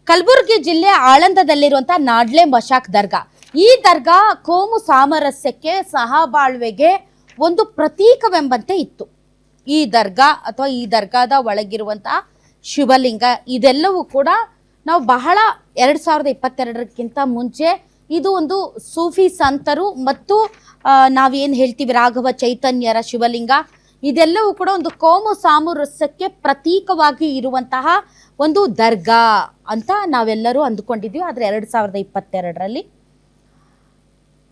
ಕಲಬುರಗಿ ಜಿಲ್ಲೆ ಆಳಂದದಲ್ಲಿರುವಂತಹ ನಾಡ್ಲೆ ಮಶಾಕ್ ದರ್ಗಾ. ಈ ದರ್ಗಾ ಕೋಮು ಸಾಮರಸ್ಯಕ್ಕೆ ಸಹಬಾಳ್ವೆಗೆ ಒಂದು ಪ್ರತೀಕವೆಂಬಂತೆ ಇತ್ತು. ಈ ದರ್ಗಾ ಅಥವಾ ಈ ದರ್ಗಾದ ಒಳಗಿರುವಂತಹ ಶಿವಲಿಂಗ ಇದೆಲ್ಲವೂ ಕೂಡ ನಾವು ಬಹಳ 2022ಕ್ಕಿಂತ ಮುಂಚೆ ಇದು ಒಂದು ಸೂಫಿ ಸಂತರು ಮತ್ತು ನಾವೇನು ಹೇಳ್ತೀವಿ ರಾಘವ ಚೈತನ್ಯರ ಶಿವಲಿಂಗ ಇದೆಲ್ಲವೂ ಕೂಡ ಒಂದು ಕೋಮು ಸಾಮರಸ್ಯಕ್ಕೆ ಪ್ರತೀಕವಾಗಿ ಇರುವಂತಹ ಒಂದು ದರ್ಗಾ ಅಂತ ನಾವೆಲ್ಲರೂ ಅಂದುಕೊಂಡಿದ್ವಿ. ಆದರೆ 2022ರಲ್ಲಿ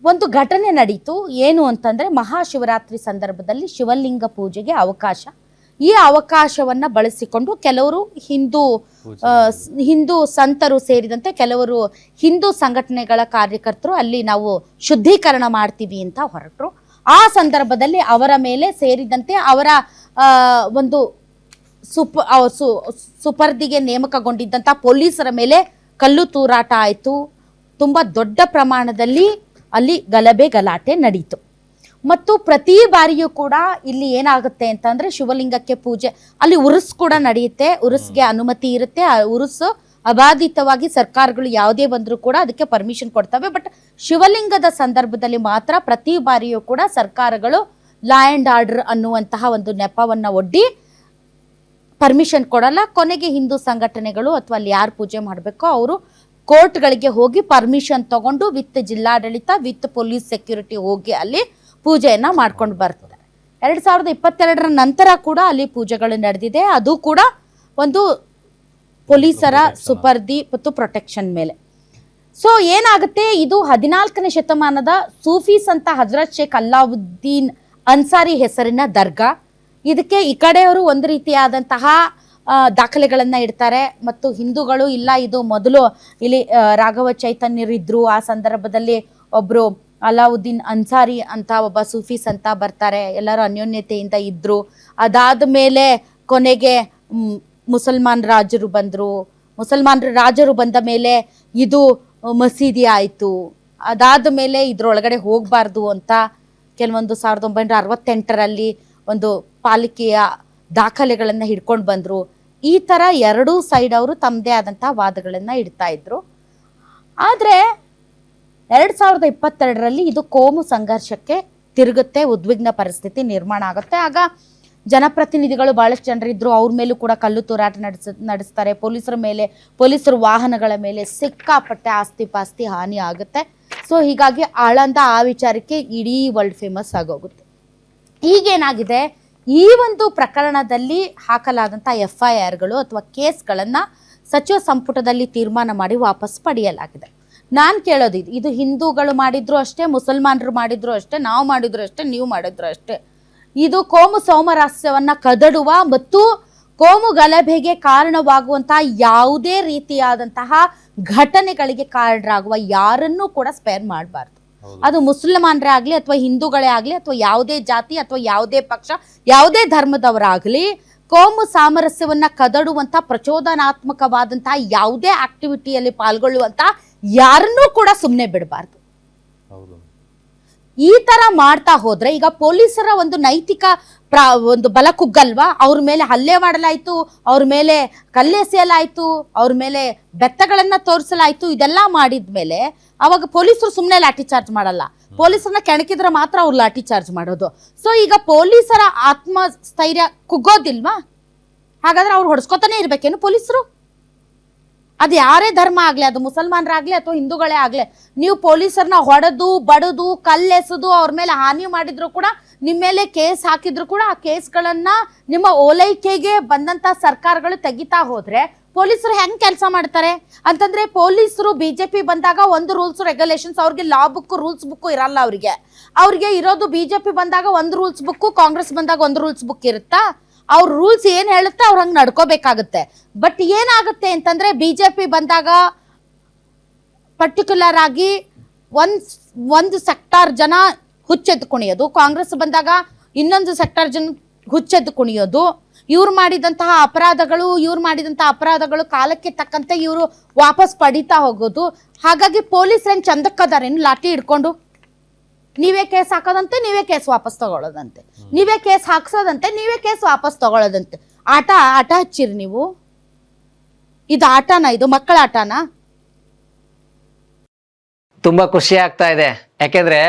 ಒಂದು ಘಟನೆ ನಡೀತು. ಏನು ಅಂತಂದರೆ ಮಹಾಶಿವರಾತ್ರಿ ಸಂದರ್ಭದಲ್ಲಿ ಶಿವಲಿಂಗ ಪೂಜೆಗೆ ಅವಕಾಶ. ಈ ಅವಕಾಶವನ್ನು ಬಳಸಿಕೊಂಡು ಕೆಲವರು ಹಿಂದೂ ಸಂತರು ಸೇರಿದಂತೆ ಕೆಲವರು ಹಿಂದೂ ಸಂಘಟನೆಗಳ ಕಾರ್ಯಕರ್ತರು ಅಲ್ಲಿ ನಾವು ಶುದ್ಧೀಕರಣ ಮಾಡ್ತೀವಿ ಅಂತ ಹೊರಟರು. ಆ ಸಂದರ್ಭದಲ್ಲಿ ಅವರ ಮೇಲೆ ಸೇರಿದಂತೆ ಅವರ ಒಂದು ಸುಪರ್ದಿಗೆ ನೇಮಕಗೊಂಡಿದ್ದಂಥ ಪೊಲೀಸರ ಮೇಲೆ ಕಲ್ಲು ತೂರಾಟ ಆಯಿತು. ತುಂಬ ದೊಡ್ಡ ಪ್ರಮಾಣದಲ್ಲಿ ಅಲ್ಲಿ ಗಲಾಟೆ ನಡೀತು. ಮತ್ತು ಪ್ರತಿ ಬಾರಿಯೂ ಕೂಡ ಇಲ್ಲಿ ಏನಾಗುತ್ತೆ ಅಂತಂದರೆ ಶಿವಲಿಂಗಕ್ಕೆ ಪೂಜೆ, ಅಲ್ಲಿ ಉರುಸ್ ಕೂಡ ನಡೆಯುತ್ತೆ, ಉರುಸ್ಗೆ ಅನುಮತಿ ಇರುತ್ತೆ. ಆ ಉರುಸು ಅಬಾಧಿತವಾಗಿ ಸರ್ಕಾರಗಳು ಯಾವುದೇ ಬಂದರೂ ಕೂಡ ಅದಕ್ಕೆ ಪರ್ಮಿಷನ್ ಕೊಡ್ತವೆ. ಬಟ್ ಶಿವಲಿಂಗದ ಸಂದರ್ಭದಲ್ಲಿ ಮಾತ್ರ ಪ್ರತಿ ಬಾರಿಯೂ ಕೂಡ ಸರ್ಕಾರಗಳು ಲಾ ಆ್ಯಂಡ್ ಆರ್ಡರ್ ಅನ್ನುವಂತಹ ಒಂದು ನೆಪವನ್ನು ಒಡ್ಡಿ ಪರ್ಮಿಷನ್ ಕೊಡಲ್ಲ. ಕೊನೆಗೆ ಹಿಂದೂ ಸಂಘಟನೆಗಳು ಅಥವಾ ಅಲ್ಲಿ ಯಾರು ಪೂಜೆ ಮಾಡಬೇಕೋ ಅವರು ಕೋರ್ಟ್ಗಳಿಗೆ ಹೋಗಿ ಪರ್ಮಿಷನ್ ತಗೊಂಡು ವಿತ್ ಜಿಲ್ಲಾಡಳಿತ ವಿತ್ ಪೊಲೀಸ್ ಸೆಕ್ಯೂರಿಟಿ ಹೋಗಿ ಅಲ್ಲಿ ಪೂಜೆಯನ್ನು ಮಾಡ್ಕೊಂಡು ಬರ್ತಾರೆ. 2022ರ ನಂತರ ಕೂಡ ಅಲ್ಲಿ ಪೂಜೆಗಳು ನಡೆದಿದೆ. ಅದು ಕೂಡ ಒಂದು ಪೊಲೀಸರ ಸುಪರ್ದಿ ಮತ್ತು ಪ್ರೊಟೆಕ್ಷನ್ ಮೇಲೆ. ಸೊ ಏನಾಗುತ್ತೆ, ಇದು 14ನೇ ಶತಮಾನದ ಸೂಫಿ ಸಂತ ಹಜರತ್ ಶೇಖ್ ಅಲ್ಲಾವುದ್ದೀನ್ ಅನ್ಸಾರಿ ಹೆಸರಿನ ದರ್ಗಾ. ಇದಕ್ಕೆ ಈ ಕಡೆಯವರು ಒಂದು ರೀತಿಯಾದಂತಹ ದಾಖಲೆಗಳನ್ನು ಇಡ್ತಾರೆ ಮತ್ತು ಹಿಂದೂಗಳು ಇಲ್ಲ ಇದು ಮೊದಲು ಇಲ್ಲಿ ರಾಘವ ಚೈತನ್ಯರಿದ್ರು, ಆ ಸಂದರ್ಭದಲ್ಲಿ ಒಬ್ಬರು ಅಲಾವುದ್ದೀನ್ ಅನ್ಸಾರಿ ಅಂತ ಒಬ್ಬ ಸೂಫಿ ಸಂತ ಬರ್ತಾರೆ, ಎಲ್ಲರೂ ಅನ್ಯೋನ್ಯತೆಯಿಂದ ಇದ್ದರು. ಅದಾದ ಮೇಲೆ ಕೊನೆಗೆ ಮುಸಲ್ಮಾನ್ ರಾಜರು ಬಂದ ಮೇಲೆ ಇದು ಮಸೀದಿ ಆಯಿತು. ಅದಾದ ಮೇಲೆ ಇದರೊಳಗಡೆ ಹೋಗಬಾರ್ದು ಅಂತ ಕೆಲವೊಂದು 1968ರಲ್ಲಿ ಒಂದು ಪಾಲಿಕೆಯ ದಾಖಲೆಗಳನ್ನು ಹಿಡ್ಕೊಂಡು ಬಂದರು. ಈ ಥರ ಎರಡೂ ಸೈಡ್ ಅವರು ತಮ್ಮದೇ ಆದಂಥ ವಾದಗಳನ್ನು ಇಡ್ತಾ ಇದ್ರು. ಆದರೆ 2022ರಲ್ಲಿ ಇದು ಕೋಮು ಸಂಘರ್ಷಕ್ಕೆ ತಿರುಗುತ್ತೆ, ಉದ್ವಿಗ್ನ ಪರಿಸ್ಥಿತಿ ನಿರ್ಮಾಣ ಆಗುತ್ತೆ. ಆಗ ಜನಪ್ರತಿನಿಧಿಗಳು ಭಾಳಷ್ಟು ಜನರಿದ್ದರು, ಅವ್ರ ಮೇಲೂ ಕೂಡ ಕಲ್ಲು ತೂರಾಟ ನಡೆಸ್ತಾರೆ. ಪೊಲೀಸರ ವಾಹನಗಳ ಮೇಲೆ ಸಿಕ್ಕಾಪಟ್ಟೆ ಆಸ್ತಿ ಪಾಸ್ತಿ ಹಾನಿ ಆಗುತ್ತೆ. ಸೊ ಹೀಗಾಗಿ ಆಳಂದ ಆ ವಿಚಾರಕ್ಕೆ ಇಡೀ ವರ್ಲ್ಡ್ ಫೇಮಸ್ ಆಗೋಗುತ್ತೆ. ಈಗೇನಾಗಿದೆ, ಈ ಒಂದು ಪ್ರಕರಣದಲ್ಲಿ ಹಾಕಲಾದಂಥ FIRಗಳು ಅಥವಾ ಕೇಸ್ಗಳನ್ನು ಸಚಿವ ಸಂಪುಟದಲ್ಲಿ ತೀರ್ಮಾನ ಮಾಡಿ ವಾಪಸ್ ಪಡೆಯಲಾಗಿದೆ. ನಾನು ಕೇಳೋದು ಇದು ಹಿಂದೂಗಳು ಮಾಡಿದ್ರು ಅಷ್ಟೇ, ಮುಸಲ್ಮಾನರು ಮಾಡಿದ್ರು ಅಷ್ಟೇ, ನಾವು ಮಾಡಿದ್ರು ಅಷ್ಟೇ, ನೀವು ಮಾಡಿದ್ರು ಅಷ್ಟೇ. ಇದು ಕೋಮು ಸಾಮರಸ್ಯವನ್ನು ಕದಡುವ ಮತ್ತು ಕೋಮು ಗಲಭೆಗೆ ಕಾರಣವಾಗುವಂತಹ ಯಾವುದೇ ರೀತಿಯಾದಂತಹ ಘಟನೆಗಳಿಗೆ ಕಾರಣರಾಗುವ ಯಾರನ್ನೂ ಕೂಡ ಸ್ಪೇರ್ ಮಾಡಬಾರ್ದು. ಅದು ಮುಸಲ್ಮಾನರೇ ಆಗಲಿ ಅಥವಾ ಹಿಂದೂಗಳೇ ಆಗಲಿ ಅಥವಾ ಯಾವುದೇ ಜಾತಿ ಅಥವಾ ಯಾವುದೇ ಪಕ್ಷ ಯಾವುದೇ ಧರ್ಮದವರಾಗಲಿ ಕೋಮು ಸಾಮರಸ್ಯವನ್ನು ಕದಡುವಂಥ ಪ್ರಚೋದನಾತ್ಮಕವಾದಂತಹ ಯಾವುದೇ ಆಕ್ಟಿವಿಟಿಯಲ್ಲಿ ಪಾಲ್ಗೊಳ್ಳುವಂಥ ಯಾರನ್ನೂ ಕೂಡ ಸುಮ್ಮನೆ ಬಿಡಬಾರ್ದು. ಈ ಥರ ಮಾಡ್ತಾ ಹೋದರೆ ಈಗ ಪೊಲೀಸರ ಒಂದು ನೈತಿಕ ಒಂದು ಬಲ ಕುಗ್ಗಲ್ವಾ? ಅವ್ರ ಮೇಲೆ ಹಲ್ಲೆ ಮಾಡಲಾಯಿತು, ಅವ್ರ ಮೇಲೆ ಕಲ್ಲೆಸೆಯಲಾಯಿತು, ಅವ್ರ ಮೇಲೆ ಬೆತ್ತಗಳನ್ನು ತೋರಿಸಲಾಯಿತು. ಇದೆಲ್ಲ ಮಾಡಿದ ಮೇಲೆ ಅವಾಗ ಪೊಲೀಸರು ಸುಮ್ಮನೆ ಲಾಠಿ ಚಾರ್ಜ್ ಮಾಡಲ್ಲ, ಪೊಲೀಸರನ್ನ ಕೆಣಕಿದ್ರೆ ಮಾತ್ರ ಅವ್ರು ಲಾಠಿ ಚಾರ್ಜ್ ಮಾಡೋದು. ಸೊ ಈಗ ಪೊಲೀಸರ ಆತ್ಮಸ್ಥೈರ್ಯ ಕುಗ್ಗೋದಿಲ್ವಾ? ಹಾಗಾದ್ರೆ ಅವ್ರು ಹೊಡ್ಸ್ಕೊತಾನೆ ಇರ್ಬೇಕೇನು ಪೊಲೀಸರು? ಅದು ಯಾರೇ ಧರ್ಮ ಆಗಲಿ, ಅದು ಮುಸಲ್ಮಾನರಾಗಲಿ ಅಥವಾ ಹಿಂದೂಗಳೇ ಆಗಲಿ, ನೀವು ಪೊಲೀಸರನ್ನ ಹೊಡೆದು ಬಡದು ಕಲ್ಲೆಸೆದು ಅವ್ರ ಮೇಲೆ ಹಾನಿ ಮಾಡಿದ್ರು ಕೂಡ, ನಿಮ್ಮ ಮೇಲೆ ಕೇಸ್ ಹಾಕಿದ್ರು ಕೂಡ, ಆ ಕೇಸ್ಗಳನ್ನು ನಿಮ್ಮ ಓಲೈಕೆಗೆ ಬಂದಂಥ ಸರ್ಕಾರಗಳು ತೆಗಿತಾ ಹೋದರೆ ಪೊಲೀಸರು ಹೆಂಗೆ ಕೆಲಸ ಮಾಡ್ತಾರೆ ಅಂತಂದರೆ, ಪೊಲೀಸರು BJP ಬಂದಾಗ ಒಂದು ರೂಲ್ಸ್ ರೆಗ್ಯುಲೇಷನ್ಸ್, ಅವ್ರಿಗೆ ಲಾ ಬುಕ್ಕು ರೂಲ್ಸ್ ಬುಕ್ಕು ಇರಲ್ಲ. ಅವ್ರಿಗೆ ಇರೋದು BJP ಬಂದಾಗ ಒಂದು ರೂಲ್ಸ್ ಬುಕ್ಕು, ಕಾಂಗ್ರೆಸ್ ಬಂದಾಗ ಒಂದು ರೂಲ್ಸ್ ಬುಕ್ ಇರುತ್ತಾ? ಅವ್ರ ರೂಲ್ಸ್ ಏನು ಹೇಳುತ್ತೆ ಅವ್ರು ಹಂಗೆ ನಡ್ಕೋಬೇಕಾಗುತ್ತೆ. ಬಟ್ ಏನಾಗುತ್ತೆ ಅಂತಂದರೆ BJP ಬಂದಾಗ ಪರ್ಟಿಕ್ಯುಲರ್ ಆಗಿ ಒಂದು ಸೆಕ್ಟಾರ್ ಜನ ಹುಚ್ಚೆದ್ದು ಕುಣಿಯೋದು, ಕಾಂಗ್ರೆಸ್ ಬಂದಾಗ ಇನ್ನೊಂದು ಸೆಕ್ಟಾರ್ ಜನ ಹುಚ್ಚೆದ್ದು ಕುಣಿಯೋದು. ಇವ್ರು ಮಾಡಿದಂತಹ ಅಪರಾಧಗಳು ಕಾಲಕ್ಕೆ ತಕ್ಕಂತೆ ಇವರು ವಾಪಸ್ ಪಡೀತಾ ಹೋಗೋದು. ಹಾಗಾಗಿ ಪೊಲೀಸರೇನು ಚಂದಕ್ಕದಾರೇನು ಲಾಠಿ ಹಿಡ್ಕೊಂಡು ನೀವೇ ಕೇಸ್ ಹಾಕೋದಂತೆ, ನೀವೇ ಕೇಸ್ ವಾಪಸ್ ತಗೊಳ್ಳೋದಂತೆ, ನೀವೇ ಕೇಸ್ ಹಾಕ್ಸೋದಂತೆ, ನೀವೇ ಕೇಸ್ ವಾಪಸ್ ತಗೊಳ್ಳೋದಂತೆ. ಆಟ ಹಚ್ಚಿರಿ ನೀವು. ಇದು ಆಟನಾ? ಇದು ಮಕ್ಕಳ ಆಟನಾ? ತುಂಬ ಖುಷಿ ಆಗ್ತಾ ಇದೆ. ಯಾಕೆಂದರೆ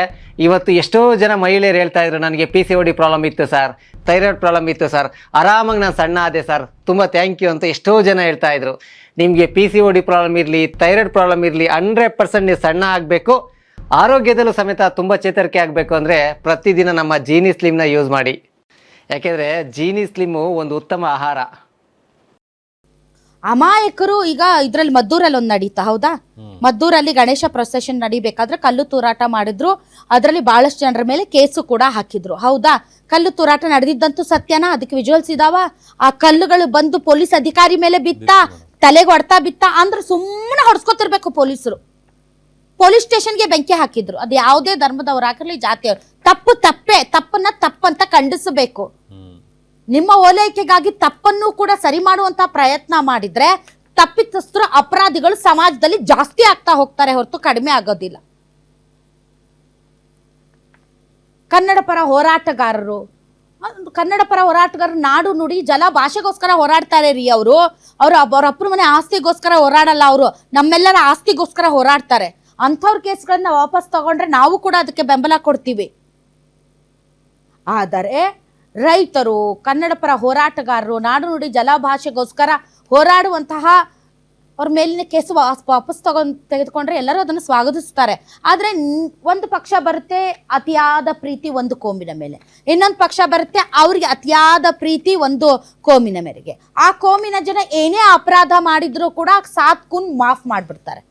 ಇವತ್ತು ಎಷ್ಟೋ ಜನ ಮಹಿಳೆಯರು ಹೇಳ್ತಾ ಇದ್ರು, ನನಗೆ PCOD ಪ್ರಾಬ್ಲಮ್ ಇತ್ತು ಸರ್, ಥೈರಾಯ್ಡ್ ಪ್ರಾಬ್ಲಮ್ ಇತ್ತು ಸರ್, ಆರಾಮಾಗಿ ನಾನು ಸಣ್ಣ ಆದೆ ಸರ್, ತುಂಬ ಥ್ಯಾಂಕ್ ಯು ಅಂತ ಎಷ್ಟೋ ಜನ ಹೇಳ್ತಾ ಇದ್ರು. ನಿಮಗೆ PCOD ಪ್ರಾಬ್ಲಮ್ ಇರಲಿ, ಥೈರಾಯ್ಡ್ ಪ್ರಾಬ್ಲಮ್ ಇರಲಿ, 100% ನೀವು ಸಣ್ಣ ಆಗಬೇಕು, ಆರೋಗ್ಯದಲ್ಲೂ ಸಮೇತ ತುಂಬ ಚೇತರಿಕೆ ಆಗಬೇಕು ಅಂದರೆ ಪ್ರತಿದಿನ ನಮ್ಮ ಜೀನಿ ಸ್ಲಿಮ್ನ ಯೂಸ್ ಮಾಡಿ. ಯಾಕೆಂದರೆ ಜೀನಿ ಸ್ಲಿಮ್ಮು ಒಂದು ಉತ್ತಮ ಆಹಾರ. ಅಮಾಯಕರು ಈಗ ಇದ್ರಲ್ಲಿ ಮದ್ದೂರಲ್ಲಿ ಒಂದು ನಡೀತಾ, ಹೌದಾ? ಮದ್ದೂರಲ್ಲಿ ಗಣೇಶ ಪ್ರೊಸೆಷನ್ ನಡಿಬೇಕಾದ್ರೆ ಕಲ್ಲು ತೂರಾಟ ಮಾಡಿದ್ರು. ಅದರಲ್ಲಿ ಬಹಳಷ್ಟು ಜನರ ಮೇಲೆ ಕೇಸು ಕೂಡ ಹಾಕಿದ್ರು, ಹೌದಾ? ಕಲ್ಲು ತೂರಾಟ ನಡೆದಿದ್ದಂತೂ ಸತ್ಯನಾ? ಅದಕ್ಕೆ ವಿಜುವಲ್ಸ್ ಇದಾವ. ಆ ಕಲ್ಲುಗಳು ಬಂದು ಪೊಲೀಸ್ ಅಧಿಕಾರಿ ಮೇಲೆ ಬಿತ್ತ, ತಲೆಗೆ ಹೊಡ್ತಾ ಬಿತ್ತ ಅಂದ್ರೆ ಸುಮ್ಮನೆ ಹೊಡ್ಸ್ಕೊತಿರ್ಬೇಕು ಪೊಲೀಸರು. ಪೊಲೀಸ್ ಸ್ಟೇಷನ್ಗೆ ಬೆಂಕಿ ಹಾಕಿದ್ರು. ಅದು ಯಾವುದೇ ಧರ್ಮದವರಾಗಿರ್ಲಿ, ಜಾತಿಯವರು, ತಪ್ಪು ತಪ್ಪೇ, ತಪ್ಪನ್ನ ತಪ್ಪಂತ ಖಂಡಿಸಬೇಕು. ನಿಮ್ಮ ಓಲೈಕೆಗಾಗಿ ತಪ್ಪನ್ನು ಕೂಡ ಸರಿ ಮಾಡುವಂತ ಪ್ರಯತ್ನ ಮಾಡಿದ್ರೆ ತಪ್ಪಿತಸ್ಥರು, ಅಪರಾಧಿಗಳು ಸಮಾಜದಲ್ಲಿ ಜಾಸ್ತಿ ಆಗ್ತಾ ಹೋಗ್ತಾರೆ ಹೊರತು ಕಡಿಮೆ ಆಗೋದಿಲ್ಲ. ಕನ್ನಡ ಪರ ಹೋರಾಟಗಾರರು ನಾಡು ನುಡಿ ಜಲ ಭಾಷೆಗೋಸ್ಕರ ಹೋರಾಡ್ತಾರೆ ರೀ. ಅವ್ರ ಅಪ್ಪನ ಮನೆ ಆಸ್ತಿಗೋಸ್ಕರ ಹೋರಾಡಲ್ಲ, ಅವರು ನಮ್ಮೆಲ್ಲರ ಆಸ್ತಿಗೋಸ್ಕರ ಹೋರಾಡ್ತಾರೆ. ಅಂಥವ್ರ ಕೇಸ್ಗಳನ್ನ ವಾಪಸ್ ತಗೊಂಡ್ರೆ ನಾವು ಕೂಡ ಅದಕ್ಕೆ ಬೆಂಬಲ ಕೊಡ್ತೀವಿ. ಆದರೆ ರೈತರು, ಕನ್ನಡ ಪರ ಹೋರಾಟಗಾರರು, ನಾಡು ನುಡಿ ಜಲ ಭಾಷೆಗೋಸ್ಕರ ಹೋರಾಡುವಂತಹ ಅವ್ರ ಮೇಲಿನ ಕೇಸು ವಾಪಸ್ ತೆಗೆದುಕೊಂಡ್ರೆ ಎಲ್ಲರೂ ಅದನ್ನು ಸ್ವಾಗತಿಸ್ತಾರೆ. ಆದರೆ ಒಂದು ಪಕ್ಷ ಬರುತ್ತೆ ಅತಿಯಾದ ಪ್ರೀತಿ ಒಂದು ಕೋಮಿನ ಮೇಲೆ, ಇನ್ನೊಂದು ಪಕ್ಷ ಬರುತ್ತೆ ಅವ್ರಿಗೆ ಅತಿಯಾದ ಪ್ರೀತಿ ಒಂದು ಕೋಮಿನ ಮೇರೆಗೆ. ಆ ಕೋಮಿನ ಜನ ಏನೇ ಅಪರಾಧ ಮಾಡಿದ್ರು ಕೂಡ 7 ಕೂನ್ ಮಾಫ್ ಮಾಡಿಬಿಡ್ತಾರೆ.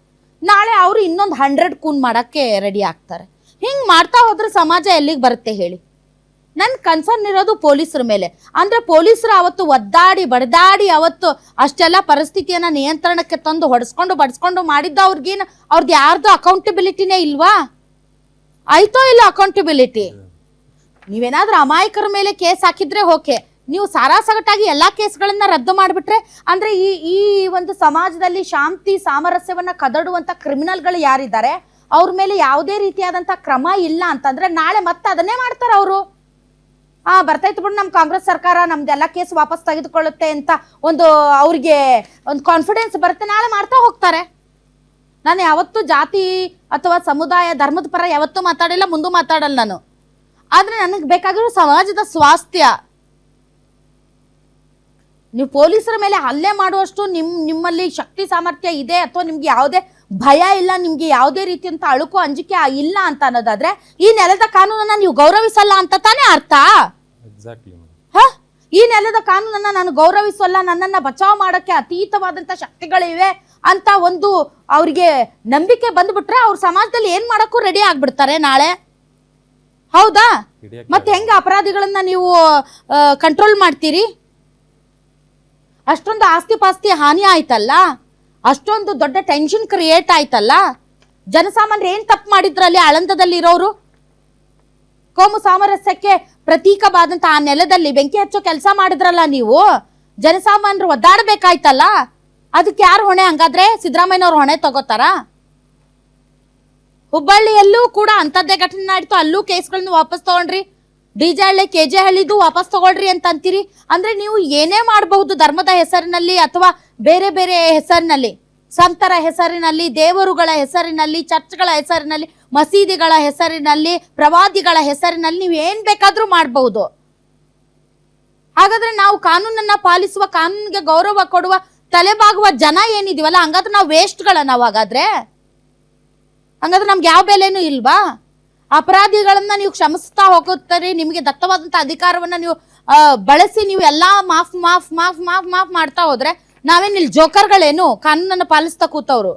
ನಾಳೆ ಅವರು ಇನ್ನೊಂದು 100 ಕೂನ್ ಮಾಡೋಕ್ಕೆ ರೆಡಿ ಆಗ್ತಾರೆ. ಹಿಂಗೆ ಮಾಡ್ತಾ ಹೋದ್ರೆ ಸಮಾಜ ಎಲ್ಲಿಗೆ ಬರುತ್ತೆ ಹೇಳಿ? ನನ್ನ ಕನ್ಸರ್ನ್ ಇರೋದು ಪೊಲೀಸರ ಮೇಲೆ. ಅಂದರೆ ಪೊಲೀಸರು ಅವತ್ತು ಒದ್ದಾಡಿ ಬಡದಾಡಿ ಅವತ್ತು ಅಷ್ಟೆಲ್ಲ ಪರಿಸ್ಥಿತಿಯನ್ನು ನಿಯಂತ್ರಣಕ್ಕೆ ತಂದು ಹೊಡೆಸ್ಕೊಂಡು ಬಡಿಸ್ಕೊಂಡು ಮಾಡಿದ್ದ ಅವ್ರದ್ದು ಯಾರ್ದು ಅಕೌಂಟಬಿಲಿಟಿನೇ ಇಲ್ವಾ? ಆಯ್ತೋ ಇಲ್ಲ ಅಕೌಂಟಬಿಲಿಟಿ? ನೀವೇನಾದ್ರೂ ಅಮಾಯಕರ ಮೇಲೆ ಕೇಸ್ ಹಾಕಿದ್ರೆ ಓಕೆ, ನೀವು ಸಾರಾಸಗಟಾಗಿ ಎಲ್ಲ ಕೇಸ್ಗಳನ್ನ ರದ್ದು ಮಾಡಿಬಿಟ್ರೆ, ಅಂದರೆ ಈ ಒಂದು ಸಮಾಜದಲ್ಲಿ ಶಾಂತಿ ಸಾಮರಸ್ಯವನ್ನು ಕದಡುವಂಥ ಕ್ರಿಮಿನಲ್ಗಳು ಯಾರಿದ್ದಾರೆ ಅವ್ರ ಮೇಲೆ ಯಾವುದೇ ರೀತಿಯಾದಂಥ ಕ್ರಮ ಇಲ್ಲ ಅಂತಂದ್ರೆ ನಾಳೆ ಮತ್ತೆ ಅದನ್ನೇ ಮಾಡ್ತಾರೆ ಅವರು. ಬರ್ತೈತೆ ಬಿಡು, ನಮ್ಮ ಕಾಂಗ್ರೆಸ್ ಸರ್ಕಾರ ನಮ್ದೆಲ್ಲ ಕೇಸ್ ವಾಪಸ್ ತೆಗೆದುಕೊಳ್ಳುತ್ತೆ ಅಂತ ಅವ್ರಿಗೆ ಒಂದು ಕಾನ್ಫಿಡೆನ್ಸ್ ಬರುತ್ತೆ, ನಾಳೆ ಮಾಡ್ತಾ ಹೋಗ್ತಾರೆ. ನಾನು ಯಾವತ್ತೂ ಜಾತಿ ಅಥವಾ ಸಮುದಾಯ ಧರ್ಮದ ಪರ ಯಾವತ್ತೂ ಮಾತಾಡಿಲ್ಲ, ಮುಂದೂ ಮಾತಾಡಲ್ಲ ನಾನು. ಆದರೆ ನನಗೆ ಬೇಕಾಗಿರೋ ಸಮಾಜದ ಸ್ವಾಸ್ಥ್ಯ. ನೀವು ಪೊಲೀಸರ ಮೇಲೆ ಹಲ್ಲೆ ಮಾಡುವಷ್ಟು ನಿಮ್ಮಲ್ಲಿ ಶಕ್ತಿ ಸಾಮರ್ಥ್ಯ ಇದೆ ಅಥವಾ ನಿಮ್ಗೆ ಯಾವುದೇ ಭಯ ಇಲ್ಲ, ನಿಮ್ಗೆ ಯಾವುದೇ ರೀತಿಯಂತ ಅಳುಕು ಅಂಜಿಕೆ ಇಲ್ಲ ಅಂತ ಅನ್ನೋದಾದ್ರೆ ಈ ನೆಲದ ಕಾನೂನನ್ನ ನೀವು ಗೌರವಿಸಲ್ಲ ಅಂತ ತಾನೇ ಅರ್ಥ? ಈ ನೆಲದ ಕಾನೂನನ್ನ ನಾನು ಗೌರವಿಸಲ್ಲ, ನನ್ನನ್ನ ಬಚಾವ್ ಮಾಡಕ್ಕೆ ಅತೀತವಾದಂತ ಶಕ್ತಿಗಳಿವೆ ಅಂತ ಒಂದು ಅವ್ರಿಗೆ ನಂಬಿಕೆ ಬಂದ್ಬಿಟ್ರೆ ಅವ್ರ ಸಮಾಜದಲ್ಲಿ ಏನ್ ಮಾಡಕ್ಕೂ ರೆಡಿ ಆಗ್ಬಿಡ್ತಾರೆ ನಾಳೆ, ಹೌದಾ? ಮತ್ತೆ ಹೆಂಗೆ ಅಪರಾಧಿಗಳನ್ನ ನೀವು ಕಂಟ್ರೋಲ್ ಮಾಡ್ತೀರಿ? ಅಷ್ಟೊಂದು ಆಸ್ತಿ ಪಾಸ್ತಿ ಹಾನಿ ಆಯ್ತಲ್ಲ, ಅಷ್ಟೊಂದು ದೊಡ್ಡ ಟೆನ್ಷನ್ ಕ್ರಿಯೇಟ್ ಆಯ್ತಲ್ಲ. ಜನಸಾಮಾನ್ಯರು ಏನ್ ತಪ್ಪು ಮಾಡಿದ್ರಲ್ಲಿ? ಆಳಂದದಲ್ಲಿ ಇರೋರು ಕೋಮು ಸಾಮರಸ್ಯಕ್ಕೆ ಪ್ರತೀಕವಾದಂತ ಆ ನೆಲದಲ್ಲಿ ಬೆಂಕಿ ಹಚ್ಚೋ ಕೆಲಸ ಮಾಡಿದ್ರಲ್ಲ ನೀವು. ಜನಸಾಮಾನ್ಯರು ಒದ್ದಾಡಬೇಕಾಯ್ತಲ್ಲ, ಅದಕ್ಕೆ ಯಾರು ಹೊಣೆ? ಹಂಗಾದ್ರೆ ಸಿದ್ದರಾಮಯ್ಯನವ್ರು ಹೊಣೆ ತಗೋತಾರ? ಹುಬ್ಬಳ್ಳಿಯಲ್ಲೂ ಕೂಡ ಅಂತದ್ದೇ ಘಟನೆ ಆಯ್ತು, ಅಲ್ಲೂ ಕೇಸ್ಗಳನ್ನ ವಾಪಸ್ ತಗೊಂಡ್ರಿ. DJ ಹಳ್ಳಿ KJ ಹಳ್ಳಿದು ವಾಪಸ್ ತಗೊಳ್ರಿ ಅಂತ ಅಂತೀರಿ. ಅಂದ್ರೆ ನೀವು ಏನೇ ಮಾಡಬಹುದು ಧರ್ಮದ ಹೆಸರಿನಲ್ಲಿ ಅಥವಾ ಬೇರೆ ಬೇರೆ ಹೆಸರಿನಲ್ಲಿ, ಸಂತರ ಹೆಸರಿನಲ್ಲಿ, ದೇವರುಗಳ ಹೆಸರಿನಲ್ಲಿ, ಚರ್ಚ್ಗಳ ಹೆಸರಿನಲ್ಲಿ, ಮಸೀದಿಗಳ ಹೆಸರಿನಲ್ಲಿ, ಪ್ರವಾದಿಗಳ ಹೆಸರಿನಲ್ಲಿ ನೀವು ಏನ್ ಬೇಕಾದ್ರೂ ಮಾಡಬಹುದು. ಹಾಗಾದ್ರೆ ನಾವು ಕಾನೂನನ್ನ ಪಾಲಿಸುವ, ಕಾನೂನಿಗೆ ಗೌರವ ಕೊಡುವ, ತಲೆಬಾಗುವ ಜನ ಏನಿದೀವಲ್ಲ, ಹಂಗಾದ್ರೆ ನಾವು ವೇಸ್ಟ್ಗಳ ನಾವು. ಹಂಗಾದ್ರೆ ನಮ್ಗೆ ಯಾವ ಬೆಲೆನೂ ಇಲ್ವಾ? ಅಪರಾಧಿಗಳನ್ನ ನೀವು ಕ್ಷಮಿಸ್ತಾ ಹೋಗುತ್ತಾರೆ, ನಿಮಗೆ ದತ್ತವಾದಂತ ಅಧಿಕಾರವನ್ನ ನೀವು ಬಳಸಿ ನೀವು ಎಲ್ಲಾ ಮಾಫ್ ಮಾಫ್ ಮಾಫ್ ಮಾಫ್ ಮಾಫ್ ಮಾಡ್ತಾ ಹೋದ್ರೆ ನಾವೇನ್ ಇಲ್ಲಿ ಜೋಕರ್ಗಳೇನು ಕಾನೂನನ್ನ ಪಾಲಿಸ್ತಾ ಕೂತವ್ರು?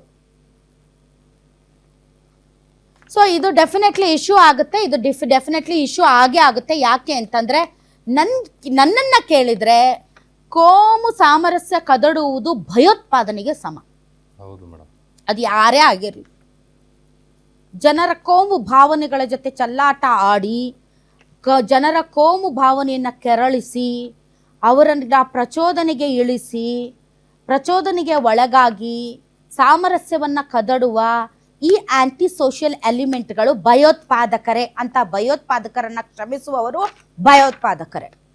ಸೊ ಇದು ಡೆಫಿನೆಟ್ಲಿ ಇಶ್ಯೂ ಆಗುತ್ತೆ, ಇದು ಡೆಫಿನೆಟ್ಲಿ ಇಶ್ಯೂ ಆಗೇ ಆಗುತ್ತೆ. ಯಾಕೆ ಅಂತಂದ್ರೆ ನನ್ನನ್ನ ಕೇಳಿದ್ರೆ ಕೋಮು ಸಾಮರಸ್ಯ ಕದಡುವುದು ಭಯೋತ್ಪಾದನೆಗೆ ಸಮ. ಅದು ಯಾರೇ ಆಗಿರಲಿ, ಜನರ ಕೋಮು ಭಾವನೆಗಳ ಜೊತೆ ಚಲ್ಲಾಟ ಆಡಿ ಜನರ ಕೋಮು ಭಾವನೆಯನ್ನು ಕೆರಳಿಸಿ ಅವರನ್ನ ಪ್ರಚೋದನೆಗೆ ಇಳಿಸಿ ಪ್ರಚೋದನೆಗೆ ಒಳಗಾಗಿ ಸಾಮರಸ್ಯವನ್ನು ಕದಡುವ ಈ ಆಂಟಿ ಸೋಷಿಯಲ್ ಎಲಿಮೆಂಟ್ಗಳು ಭಯೋತ್ಪಾದಕರೇ ಅಂತ. ಭಯೋತ್ಪಾದಕರನ್ನ ಕ್ಷಮಿಸುವವರು ಭಯೋತ್ಪಾದಕರೇ.